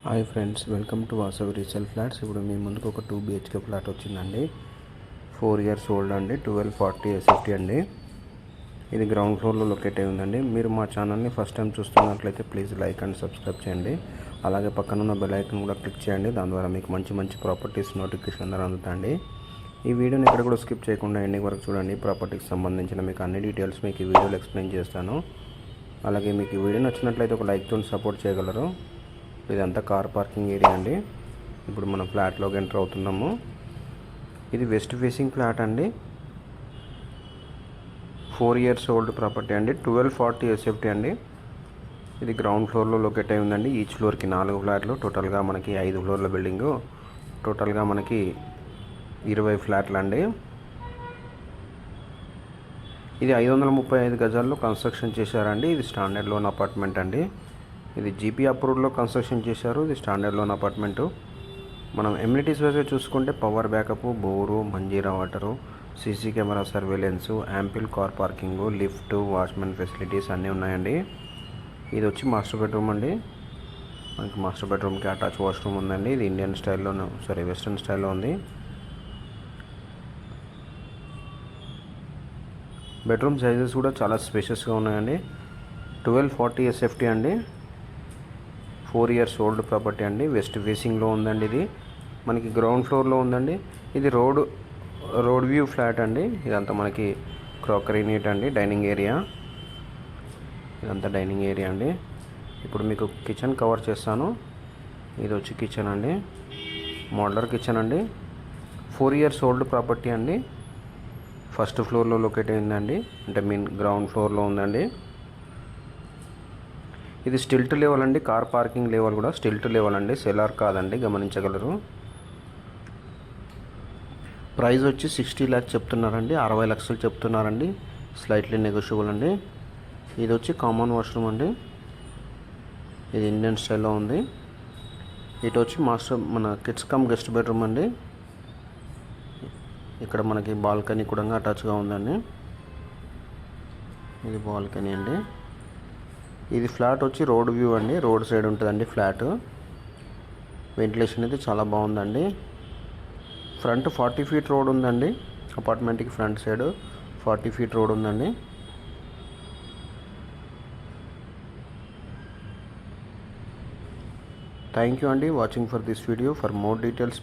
Hi friends, welcome to Vasavi resale flats. ఇప్పుడు మీ ముందుకు ఒక 2 BHK ఫ్లాట్ వచ్చిందండి. 4 years ఓల్డ్ అండి. 1240 SFT అండి. ఇది గ్రౌండ్ ఫ్లోర్లో లొకేట్ అయి ఉందండి. మీరు మా ఛానల్ని ఫస్ట్ టైం చూస్తున్నట్లయితే ప్లీజ్ లైక్ అండ్ సబ్స్క్రైబ్ చేయండి. అలాగే పక్కనున్న బెల్ ఐకాన్ కూడా క్లిక్ చేయండి. దాని ద్వారా మీకు మంచి మంచి ప్రాపర్టీస్ నోటిఫికేషన్ ద్వారా అందుతాయండి. ఈ వీడియోని ఇక్కడ కూడా స్కిప్ చేయకుండా ఎండింగ్ వరకు చూడండి. ప్రాపర్టీకి సంబంధించిన మీకు అన్ని డీటెయిల్స్ మీకు ఈ వీడియోలో ఎక్స్ప్లెయిన్ చేస్తాను. అలాగే మీకు ఈ వీడియో నచ్చినట్లయితే ఒక లైక్ తోని సపోర్ట్ చేయగలరు. ఇదంతా కార్ పార్కింగ్ ఏరియా అండి. ఇప్పుడు మనం ఫ్లాట్లోకి ఎంటర్ అవుతున్నాము. ఇది వెస్ట్ ఫేసింగ్ ఫ్లాట్ అండి. 4 years ఓల్డ్ ప్రాపర్టీ అండి. 1240 SFT అండి. ఇది గ్రౌండ్ ఫ్లోర్లో లొకేట్ అయి ఉందండి. ఈచ్ ఫ్లోర్కి 4 ఫ్లాట్లు. టోటల్గా మనకి 5 ఫ్లోర్ల బిల్డింగు. టోటల్గా మనకి 20 ఫ్లాట్లు అండి. ఇది 535 గజాల్లో కన్స్ట్రక్షన్ చేశారండి. ఇది స్టాండర్డ్ లోన్ అపార్ట్మెంట్ అండి. ఇది జీపీ అప్రూవ్డ్లో కన్స్ట్రక్షన్ చేశారు. ఇది స్టాండర్డ్ లోన్ అపార్ట్మెంటు. మనం ఎమ్యూనిటీస్ వైజ్గా చూసుకుంటే power backup, bore, Manjira water, CC camera surveillance, ample car parking, lift, watchman facilities అన్నీ ఉన్నాయండి. ఇది వచ్చి మాస్టర్ బెడ్రూమ్ అండి. మనకి మాస్టర్ బెడ్రూమ్కి అటాచ్ వాష్రూమ్ ఉందండి. ఇది ఇండియన్ స్టైల్లోనే వెస్ట్రన్ స్టైల్లో ఉంది. బెడ్రూమ్ సైజెస్ కూడా చాలా స్పేషియస్గా ఉన్నాయండి. 1240 SFT అండి. 4 years ఓల్డ్ ప్రాపర్టీ అండి. వెస్ట్ ఫేసింగ్లో ఉందండి. ఇది మనకి గ్రౌండ్ ఫ్లోర్లో ఉందండి. ఇది రోడ్ వ్యూ ఫ్లాట్ అండి. ఇదంతా మనకి క్రాకరీ నీట్ అండి. డైనింగ్ ఏరియా, ఇదంతా డైనింగ్ ఏరియా అండి. ఇప్పుడు మీకు కిచెన్ కవర్ చేస్తాను. ఇది వచ్చి కిచెన్ అండి. మోడ్యులర్ కిచెన్ అండి. 4 years ఓల్డ్ ప్రాపర్టీ అండి. ఫస్ట్ ఫ్లోర్లో లొకేట్ అయిందండి. అంటే మీన్ గ్రౌండ్ ఫ్లోర్లో ఉందండి. ఇది స్టిల్ట్ లెవెల్ అండి. కార్ పార్కింగ్ లెవెల్ కూడా స్టిల్ట్ లెవెల్ అండి. సెలార్ కాదండి, గమనించగలరు. ప్రైస్ వచ్చి 60 lakhs చెప్తున్నారండి. 60 లక్షలు చెప్తున్నారండి. స్లైట్లీ నెగోషియబుల్ అండి. ఇది వచ్చి కామన్ వాష్రూమ్ అండి. ఇది ఇండియన్ స్టైల్లో ఉంది. ఇటు వచ్చి మన కిడ్స్ కమ్ గెస్ట్ బెడ్రూమ్ అండి. ఇక్కడ మనకి బాల్కనీ కూడా అటాచ్గా ఉందండి. ఇది బాల్కనీ అండి. ఇది ఫ్లాట్ వచ్చి రోడ్ వ్యూ అండి. రోడ్ సైడ్ ఉంటుందండి ఫ్లాట్. వెంటిలేషన్ అయితే చాలా బాగుందండి. ఫ్రంట్ 40 feet రోడ్ ఉందండి. అపార్ట్మెంట్కి ఫ్రంట్ సైడ్ 40 feet రోడ్ ఉందండి. థ్యాంక్ యూ అండి watching for this video. For more details